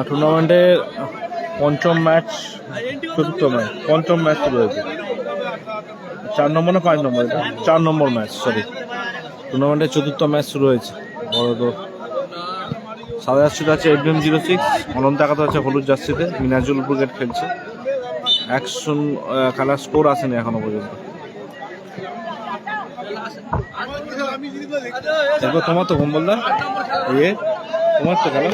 টুর্নামেন্টের পঞ্চম ম্যাচ, চতুর্থ ম্যাচ, পঞ্চম ম্যাচ শুরু হয়েছে। 4 নম্বর না 5 নম্বর? 4 নম্বর ম্যাচ, সরি। টুর্নামেন্টের চতুর্থ ম্যাচ শুরু হয়েছে। বড় তো সাদা জার্সিতে আছে FM06, অনন্ত একাতে আছে হলুদ জার্সিতে। মিনাজুল ব্রিগেড খেলছে। 1-0 খেলার স্কোর আসেনি এখনো পর্যন্ত। দেখো তোমার তো ঘুম বললাম তোমার তো খেলা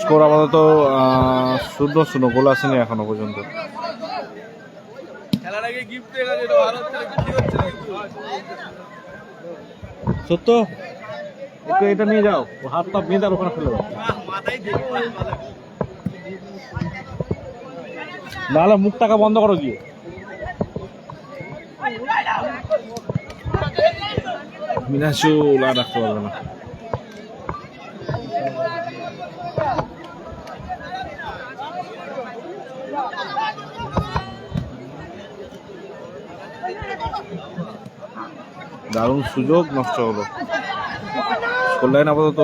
স্কোর আপাতত 0-0, গোল আসেনি এখনো পর্যন্ত। সত্য একটু এটা নিয়ে যাও, হাতটা বেঁধে আর ওখানে ফেলে দাও, নাহলে মুখ টাকা বন্ধ করো গিয়ে। মিনাজুল আর রাখতে পারবে না। দারুণ সুযোগ নষ্ট হলো। স্কোর লাইন আপাতত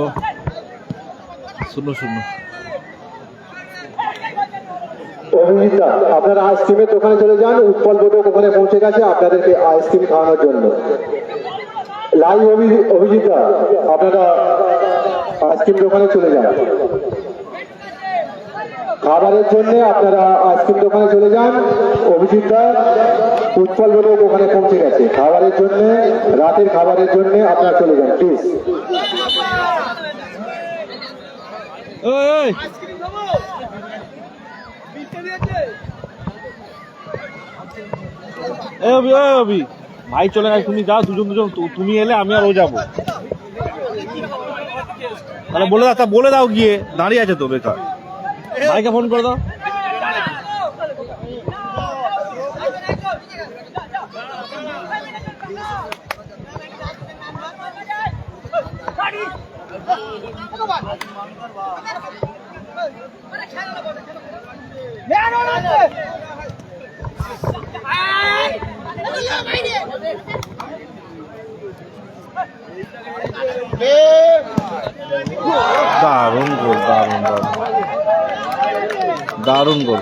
0-0। অভিজিৎদা, আপনারা আইসক্রিমের দোকানে চলে যান। উৎপল বোধক ওখানে পৌঁছে গেছে আপনাদেরকে আইসক্রিম খাওয়ানোর জন্য। লাইভ অভিজিৎদা, আপনারা আইসক্রিম দোকানে চলে যান। খাবারের জন্য আপনারা আইসক্রিম দোকানে চলে যান। অভিজিৎদা, উৎপল বোধক ওখানে পৌঁছে গেছে। খাবারের জন্য, রাতের খাবারের জন্য আপনারা চলে যান প্লিজ। ভাই চলে গেছে, তুমি যাও, দুজন তুমি এলে আমি আর ও যাবো। তাহলে বলে দাও গিয়ে, দাঁড়িয়ে আছে তো বেকার। ভাইকে ফোন করে দাও। দারুণ গোল, দারুণ গোল।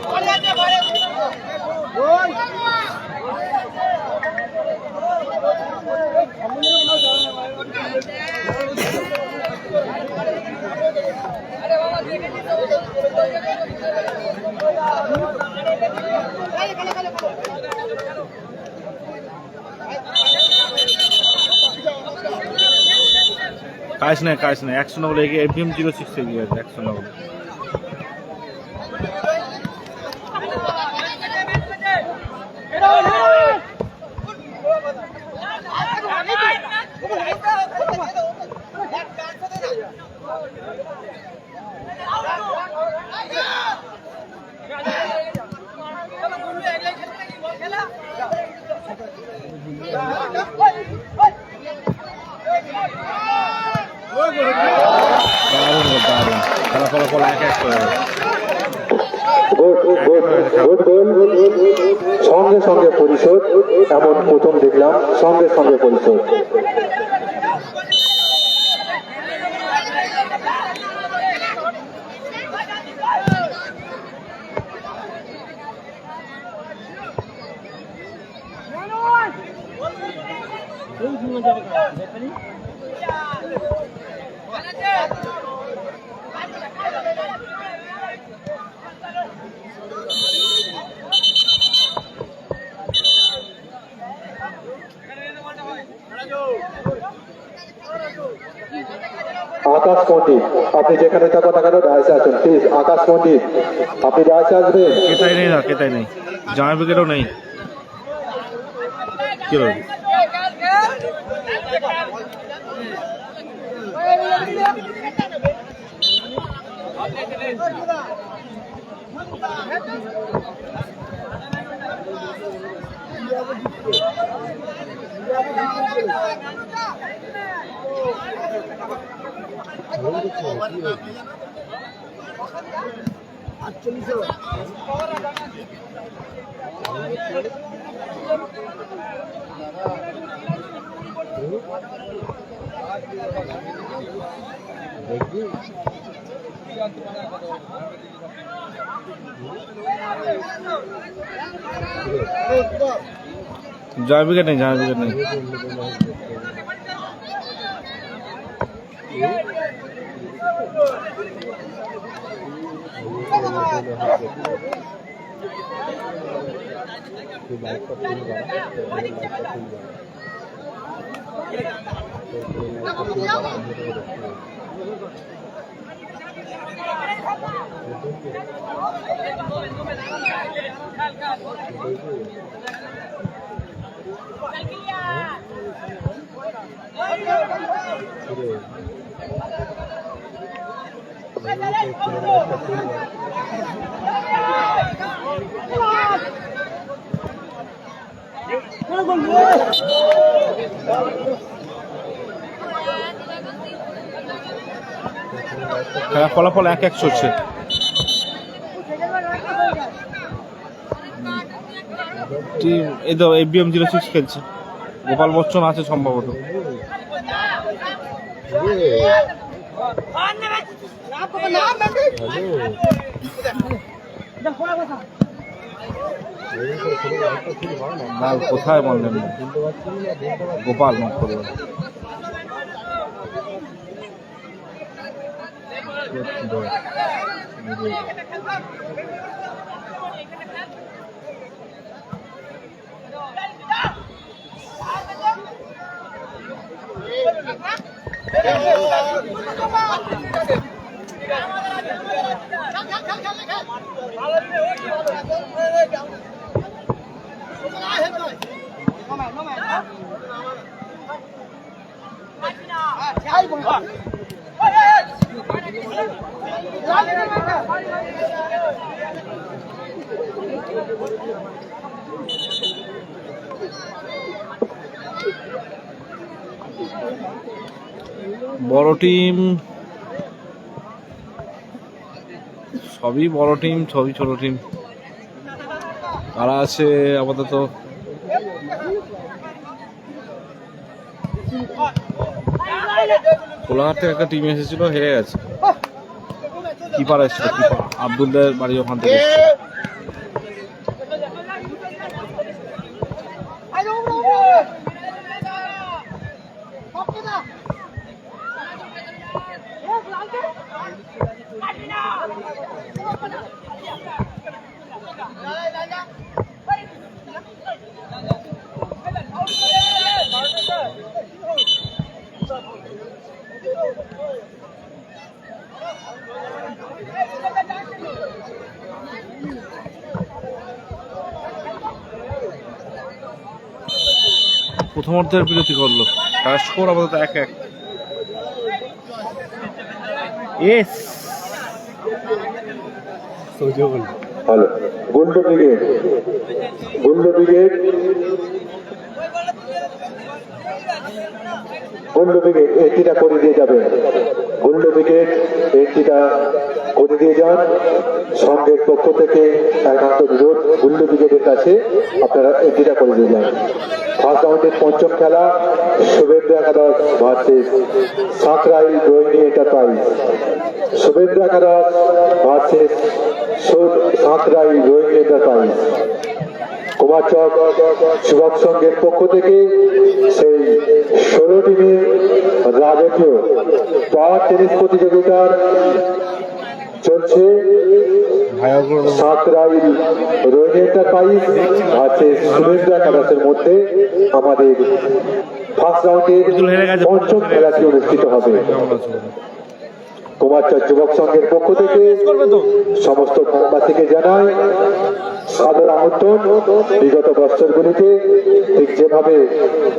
কাজ নাই 100 না বলে এফএম 06 এগিয়ে আছে 100 না বলে। খেলা ফলাফল 1-1 করে সঙ্গে সঙ্গে পরিশোধ, এমন প্রথম দেখলাম সঙ্গে সঙ্গে পরিশোধ। আকাশ পণ্ডিত, আপনি যেখানে থাকো না কেন ডায়াসে আসুন প্লিজ। আকাশ পণ্ডিত, আপনি ডায়াসে আসবেন। কেতাই নেই জামা বিকেটও নেই। কি হলো? জামা বিকেট নেই খেলা ফলাফল 1-1 চলছে। এই তো এফবিএম 06 খেলছে, গোপাল বচ্চন আছে সম্ভবত। কোথায় বললেন গোপাল নক করবে। বড় টিম, সবই বড় টিম, সবই ছোট টিম। তারা আছে আপাতত কোলাঘাট থেকে একটা টিম এসেছিল, হেরে গেছে। কিপার এসেছিল, কিপার আব্দুলদের বাড়ি ওখান থেকে এসেছিল। প্রথমার্ধের বিরতি করলো। তার স্কোর আপাতত 1-1। Yes, hello, Gundu brigade, Gundu brigade, Gundu brigade এন্ট্রিটা করে দিয়ে যাবে। গুন্ডু ব্রিগেড এন্ট্রিটা করে দিয়ে যান। সংঘের পক্ষ থেকে একান্ত অনুরোধ, গুন্ডু ব্রিগেডের কাছে আপনারা এন্ট্রিটা করে দিয়ে যান। ফার্স্ট রাউন্ডের পঞ্চম খেলা শুভেন্দু একাদশ ভার্সেস সাঁকরাইল রোহিণী এন্টারপ্রাইজ। শুভেন্দু একাদশ ভার্সেস সাঁকরাইল রোহিণী এন্টারপ্রাইজ। কুমারচক যুবক সংঘের পক্ষ থেকে সেই 16 টিমের রাজকীয় পাওয়ার টেনিস প্রতিযোগিতার চলছে। সাঁকরাইল রোহিণী এন্টারপ্রাইজ ভার্সেস শুভেন্দু একাদশের মধ্যে আমাদের ফার্স্ট রাউন্ডের পঞ্চম খেলাটি অনুষ্ঠিত হবে। কুমারচক যুবক সংঘের পক্ষ থেকে সমস্ত গ্রামবাসীকে জানাই সাদর আমন্ত্রণ। বিগত বছরগুলিতে ঠিক যেভাবে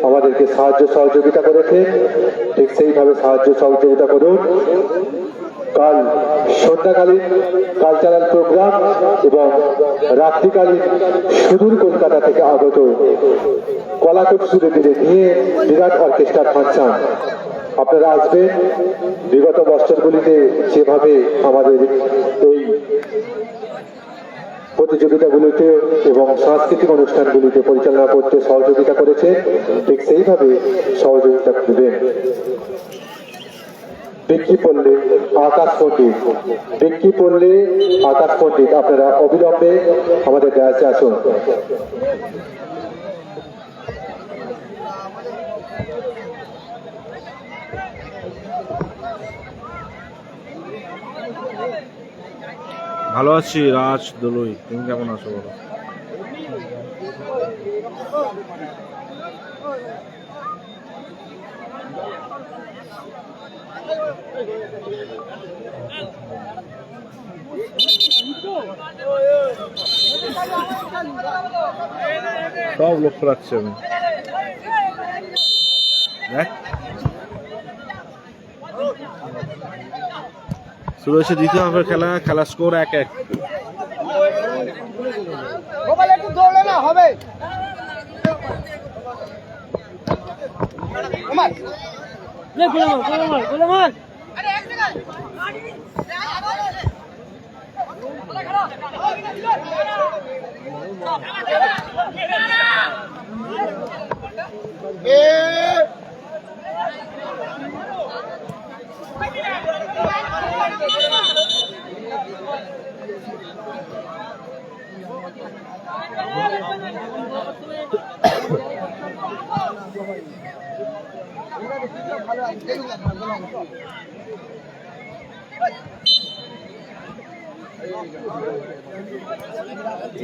আমাদেরকে সাহায্য সহযোগিতা করেছেন, ঠিক সেইভাবে সাহায্য সহযোগিতা করুন। কাল সন্ধ্যাকালীন কালচারাল প্রোগ্রাম এবং রাত্রিকালীন সুদূর কলকাতা থেকে আগত কলাকুট সুরেদের নিয়ে বিরাট অর্কেস্ট্রার ফাংশন আপনারা আসবেন। বিগত বছরগুলিতে যেভাবে আমাদের এই প্রতিযোগিতাগুলিতে এবং সাংস্কৃতিক অনুষ্ঠানগুলিতে পরিচালনা করতে সহযোগিতা করেছে, ঠিক সেইভাবে সহযোগিতা করবেন। বিক্কি পড়লে আকাশ পণ্ডিত, বিক্কি পড়লে আকাশ পণ্ডিত আপনারা অবিলম্বে আমাদের ডায়াসে আসুন। ভালো আছি রাজ দলুই, তুমি কেমন আছো বলো? সব লক্ষ্য রাখছি আমি। দেখ শুরু হয়েছে দ্বিতীয় হাফের খেলা। খেলা স্কোর 1-1।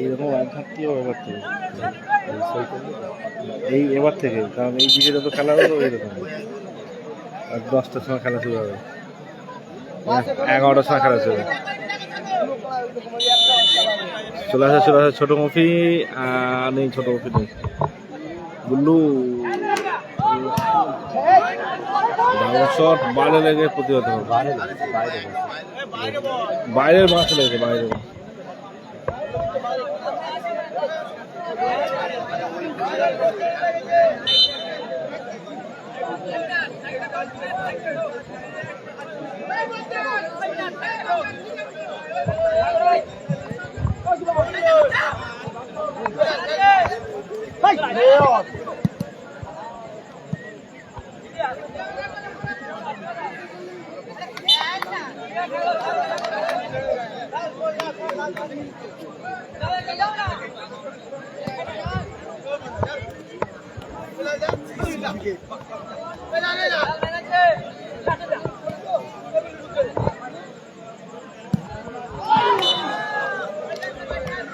এইরকম লাইন থাকতেই হবে এবার থেকে, এই এবার থেকে, কারণ এই দিকে যত খেলা হলো এইরকম। আর 10টার সময় খেলা শুরু হবে, 11টার সময় খেলা শুরু হবে। চলে আসে ছোট মফি, নেই ছোট মফি নেই। গুল্লু শট বাইরে লেগে প্রতিহত হবে, বাইরের মাছ লেগেছে, বাইরের মাছ।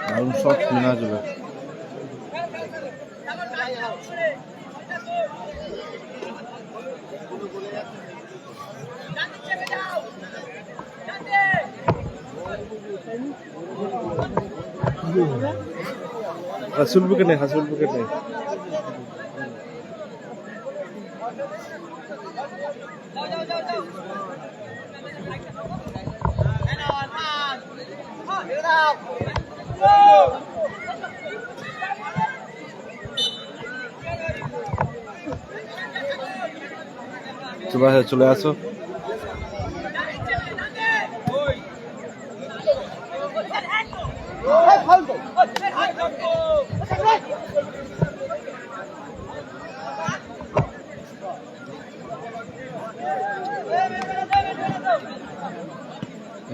দারুণ শট মিনাজুলের। হাসিল বুকে নেই, হাসিল বুকে নেই। চলে আসো।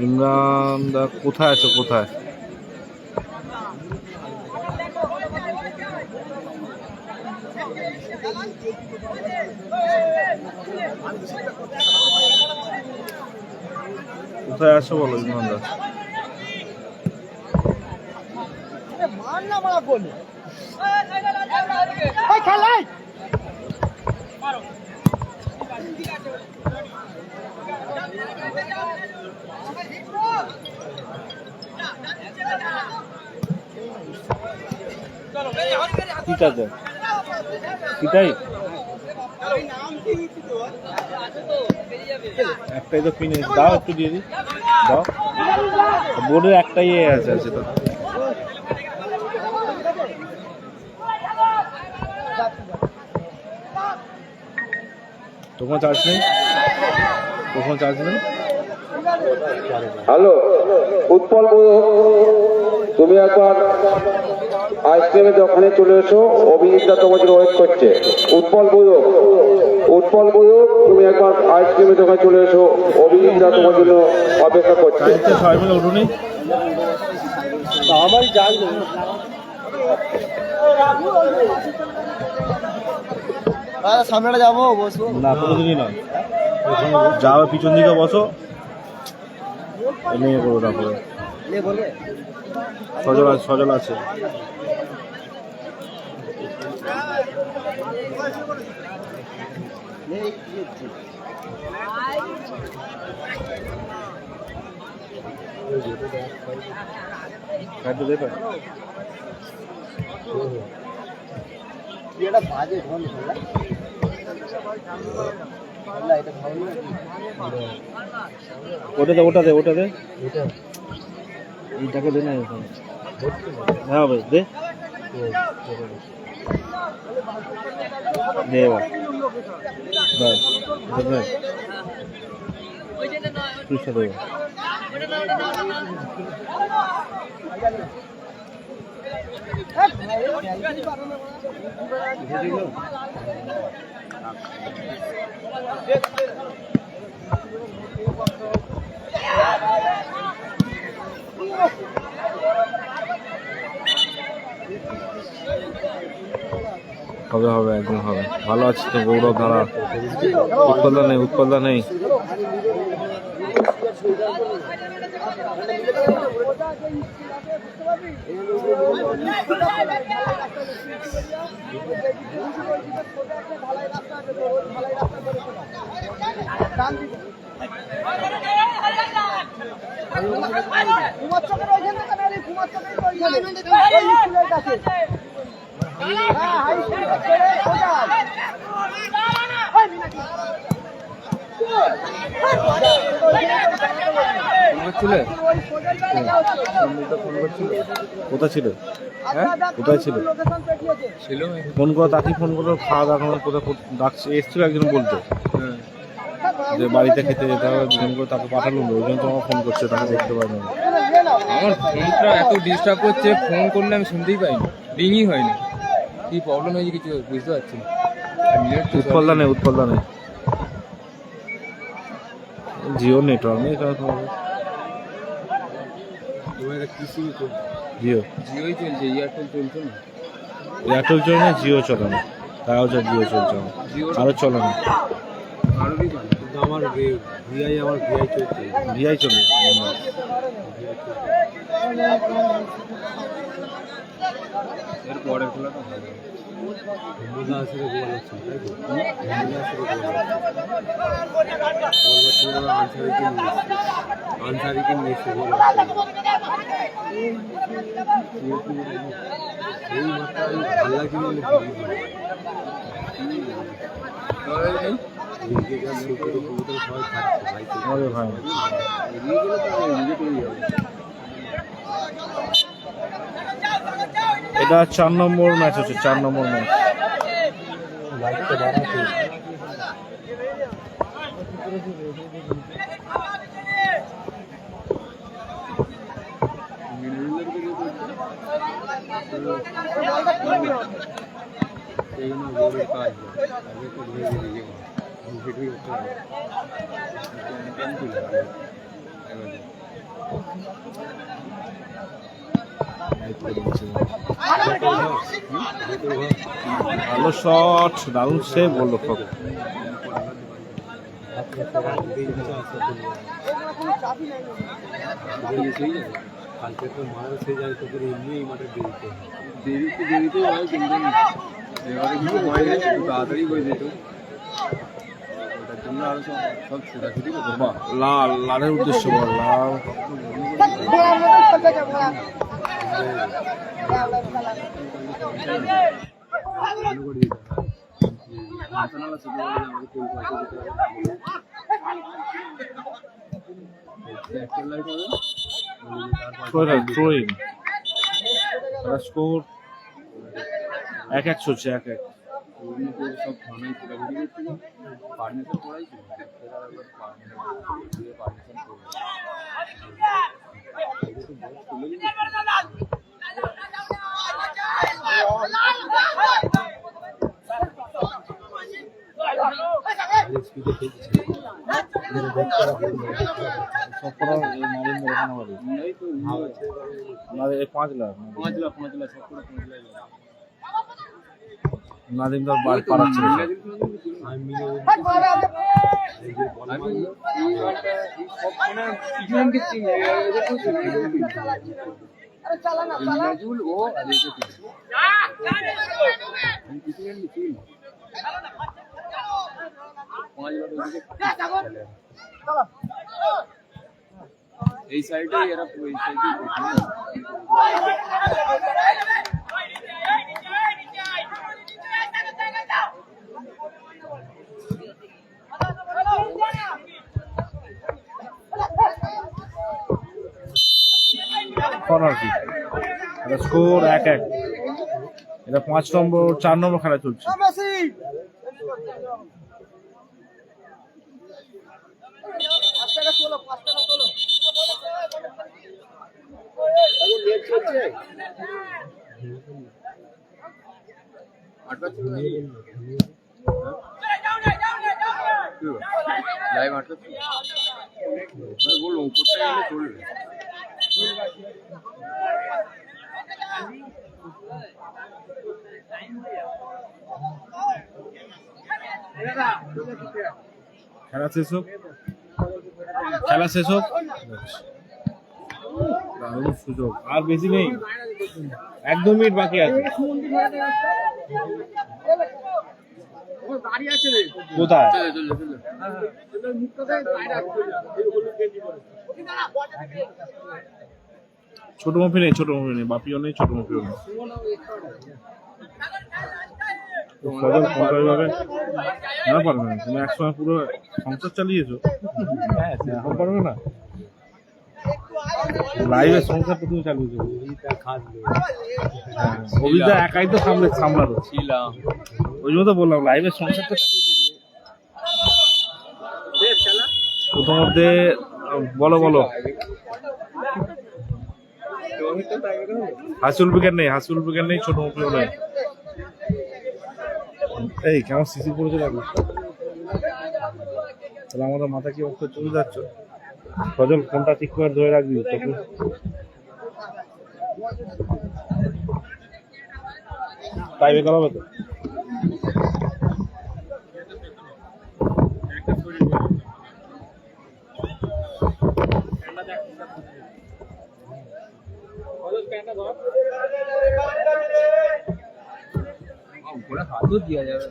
ইমরান দা কোথায় আছো, কোথায়? কোথায় আছো বলো ইমরান দা। ঠিক আছে, এটাই একটাই তো পিনে দাও, একটু দিয়ে দিই, দাও। বোর্ডের একটাই আছে তো। তোমার চার্জ নেই, তোমার চার্জ নেই। হ্যালো উৎপল, তুমি একবার আইসক্রিমের দোকানে চলে এসো, অভিজিৎদা তোমার জন্য ওয়েট করছে। উৎপল বৈদ্য, তুমি একবার আইসক্রিমের দোকানে চলে এসো, অভিজিৎদা তোমার জন্য অপেক্ষা করছে। সবাই মিলে উঠুনি, আমার যাই সামনেটা যাবো, বসবো না কোনোদিনই নয়, যাও পিছন দিকে বসো, নিয়ে করো তারপরে। সজল আছে। ওটা দে এইটাকে দে না, হ্যাঁ ভাই দে দে এবার পয়সা দেবো। হবে একদিন হবে। ভালো আছে তো গৌরব ধারা, উৎপলদা নেই। কোথায় ছিল? কোথায় ছিল? ফোন করো, তাকে ফোন করো, খাওয়া দাওয়া কোথায় ডাকছে, এসছিল একজন বলতে যে বাড়িতে খেতে যেতে হবে, ফোন করে তাকে পাঠালো, ওই জন্য তোমাকে ফোন করছে, তাকে দেখতে পাই না। আমার ফোনটা এত ডিস্টার্ব করছে, ফোন করলে আমি শুনতেই পাইনি, রিংই হয়নি। কি প্রবলেম হয়েছে কিছু বুঝতে পারছি না। উৎপলদা নেই, জিও নেটওয়ার্ক নেই, জিওই চলছে, এয়ারটেল চলছে না। এয়ারটেল চলে না, জিও চলে না, তাও জিও চলছে, আরো চলে না। আমার ভিআই চলছে, ভিআই চলে। এর পরে খোলাটা হবে। আনসারিকে নিয়ে এসে এই মাত্রা ভালো লাগছে বলে ভাই এটা 4 নম্বর ম্যাচ হচ্ছে, 4 নম্বর ম্যাচ। ভালো শট, দারুণ সেভ গোলরক্ষক। কালকে তো মারা সে যায় তো করে এমনি এই মাঠে দেরিতে হয়, কিন্তু এবারে কিছু হয় না, একটু তাড়াতাড়ি হয়ে যেত। ওটার জন্য আরো সব ছোটাছুটি করতো। বাহ, লাল, লালের উদ্দেশ্য বল, লাল। থ্রোইং, স্কোর 1-1 চলছে, 1-1। সব থানায় ছোটাছুটি করছিল, পারমিশন করাইছিল, নাদিমদার বাড়ি পাড়াচ্ছে। এই সাইডে এরা এই সাইডে কর্নার কি, এটা স্কোর 1-1। এটা 5 নম্বর 4 নম্বর খেলা চলছে। লাইভ আটকাচ্ছি, বললো উপরটা এলে চলবে। খেলা শেষ হোক, খেলা শেষ হোক। দারুণ সুযোগ, আর বেশি নেই, 1-2 মিনিট বাকি আছে। কোথায় ছোট মুফি নেই, ছোট মুফি নেই, বাপিও নেই, ছোট মুফিও নেই। ফজল ভাবে না পারবে না, তুমি একসময় পুরো সংসার চালিয়েছো, এখন পারবে না। লাইভে সংসার তো তুমি চালিয়েছো, অভিদা একাই তো সামলাতো ছিলাম, ওই জন্য তো বললাম লাইভে সংসার তো চালিয়েছো। প্রথমে বলো বলো, হাসিউল উইকেট নেই, হাসিউল উইকেট নেই, ছোট মুফিও নেই। এই কেমন সিসি পড়েছে লাগবে, তাহলে আমাদের মাথা কি অবস্থা চলে যাচ্ছে। ফজল ফোনটা ঠিক করে ধরে রাখবি, তোকে টাইমে করাবে তো। হাতও দেওয়া যাবে।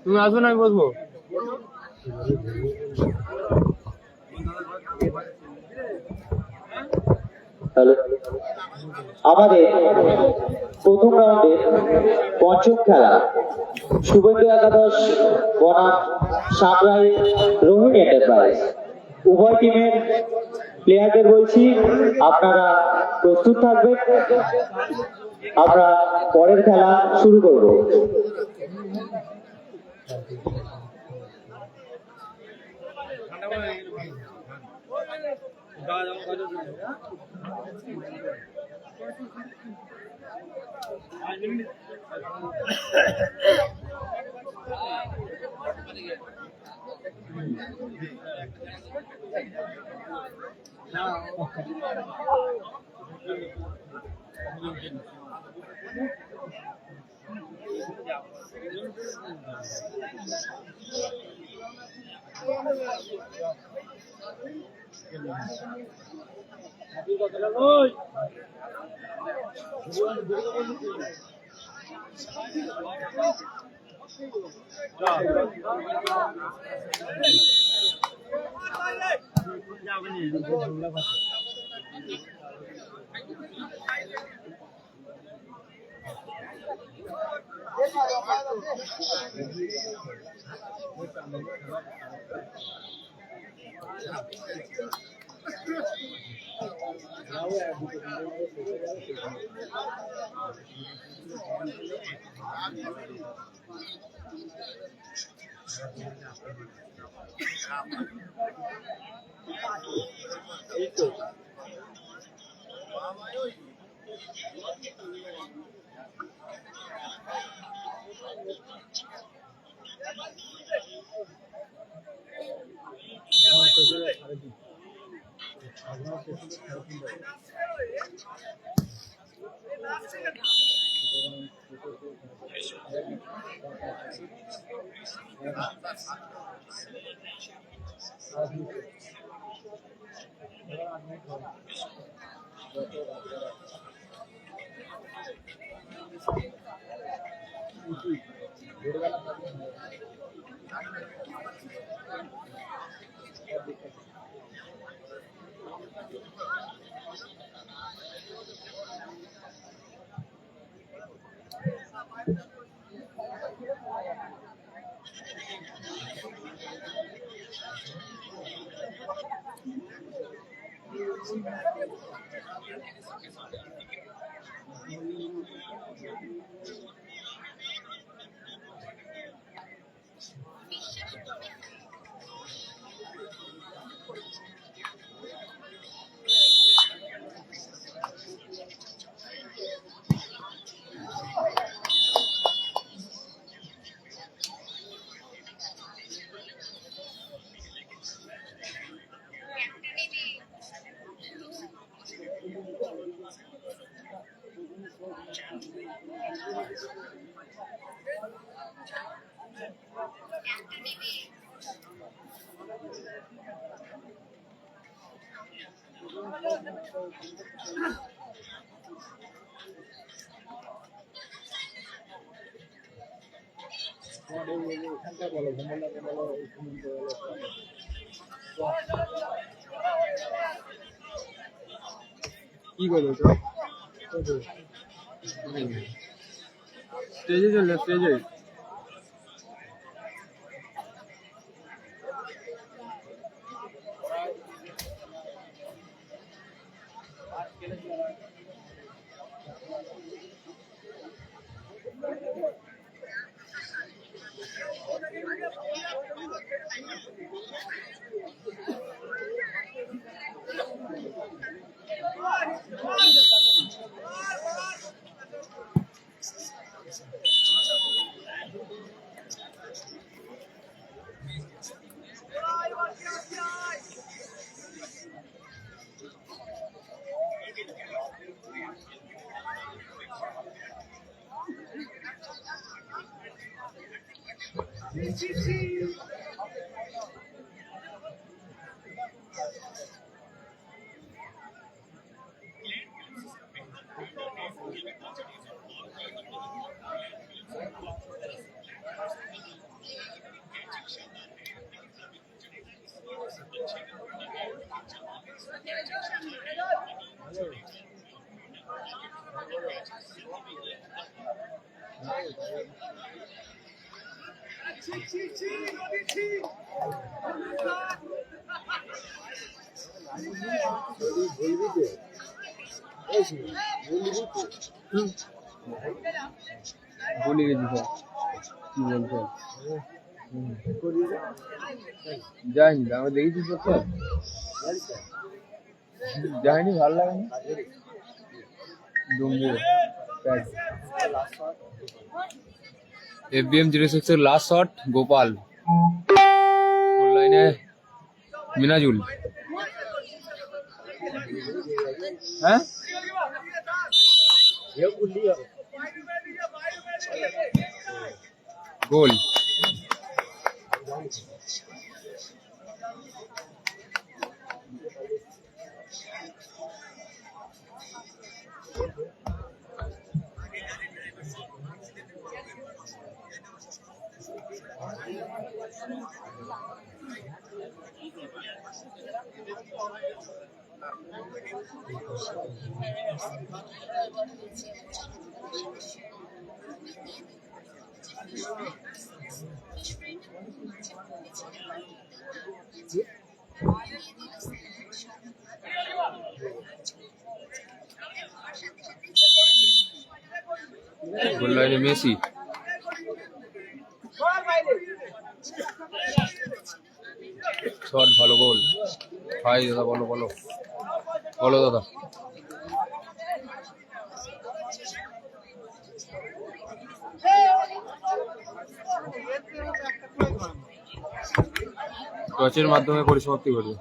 তুমি আসবে না, আমি বসবো। আমাদের প্রথম রাউন্ডে পঞ্চম খেলা শুভেন্দু একাদশ বনাম সামরাই রোহিণ এন্টারপ্রাইজ। উভয় টিমের প্লেয়ারদের বলছি আপনারা প্রস্তুত থাকবেন, আমরা পরের খেলা শুরু করব। কি করবো তো স্টেজে চললে স্টেজে ভুলে গেছি স্যার কি বলতে যাইনি আমরা দেখেছি তো স্যার যাইনি ভালো লাগেনি ডুঙ্গির FBM 06 এর লাস্ট শট গোপাল গোল লাইনে মিনাজুল হ্যাঁ গোল গোল লাইনে মেসি শট ভালো গোল হাই দাদা বলো বলো বলো দাদা টচের মাধ্যমে পরিসমাপ্তি ঘটবে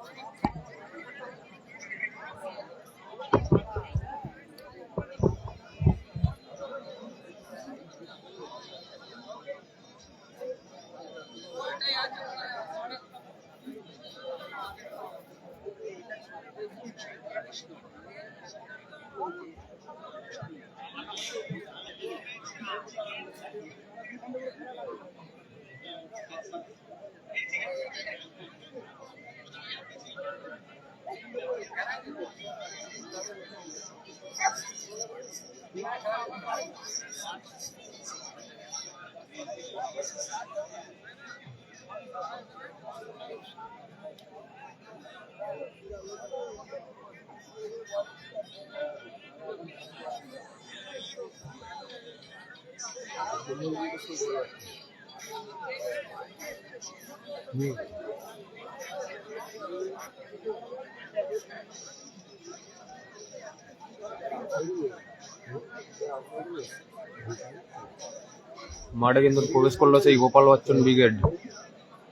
মাঠে কিন্তু প্রবেশ করলো সেই গোপাল বচ্চন ব্রিগেড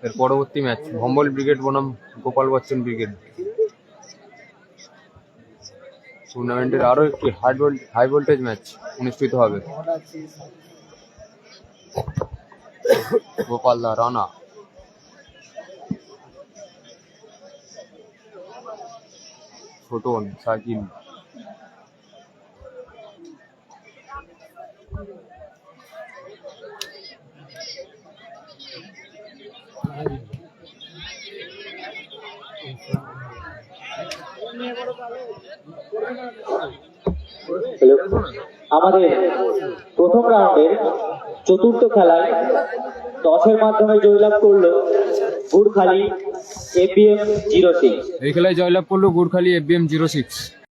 এর পরবর্তী ম্যাচ ভম্বল ব্রিগেড বনাম গোপাল বচ্চন ব্রিগেড টুর্নামেন্টের আরো একটি হাই ভোল্টেজ ম্যাচ অনুষ্ঠিত হবে গোপালদা রানা ছোটন সাকিব আমাদের প্রথম রাউন্ডের চতুর্থ খেলায় টসের মাধ্যমে জয়লাভ করলো গুড়খালি FBM 06। এই খেলায় জয়লাভ করলো গুড়খালি FBM 06।